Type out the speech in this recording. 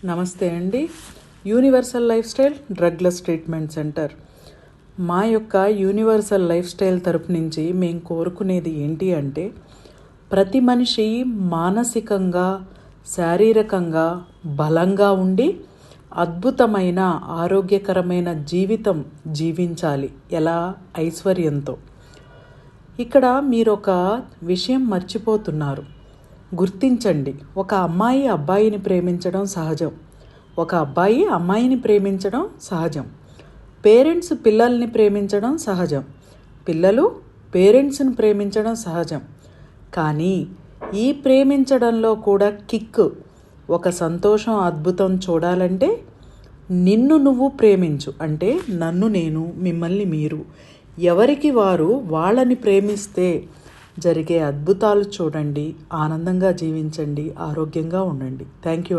నమస్తే అండి. Universal life style drugless treatment centre. మా యొక్క యూనివర్సల్ లైఫ్ స్టైల్ తరపు నుంచి మేము కోరుకునేది ఏంటి అంటే, ప్రతి మనిషి మానసికంగా, శారీరకంగా బలంగా ఉండి అద్భుతమైన ఆరోగ్యకరమైన జీవితం జీవించాలి. ఎలా? ఐశ్వర్యంతో. ఇక్కడ మీరు ఒక విషయం మర్చిపోతున్నారు. గుర్తించండి, ఒక అమ్మాయి అబ్బాయిని ప్రేమించడం సహజం, ఒక అబ్బాయి అమ్మాయిని ప్రేమించడం సహజం, పేరెంట్స్ పిల్లల్ని ప్రేమించడం సహజం, పిల్లలు పేరెంట్స్ని ప్రేమించడం సహజం. కానీ ఈ ప్రేమించడంలో కూడా కిక్, ఒక సంతోషం, అద్భుతం చూడాలంటే నిన్ను నువ్వు ప్రేమించు. అంటే నన్ను నేను, మిమ్మల్ని మీరు, ఎవరికి వారు వాళ్ళని ప్రేమిస్తే జరిగే అద్భుతాలు చూడండి. ఆనందంగా జీవించండి, ఆరోగ్యంగా ఉండండి. Thank you.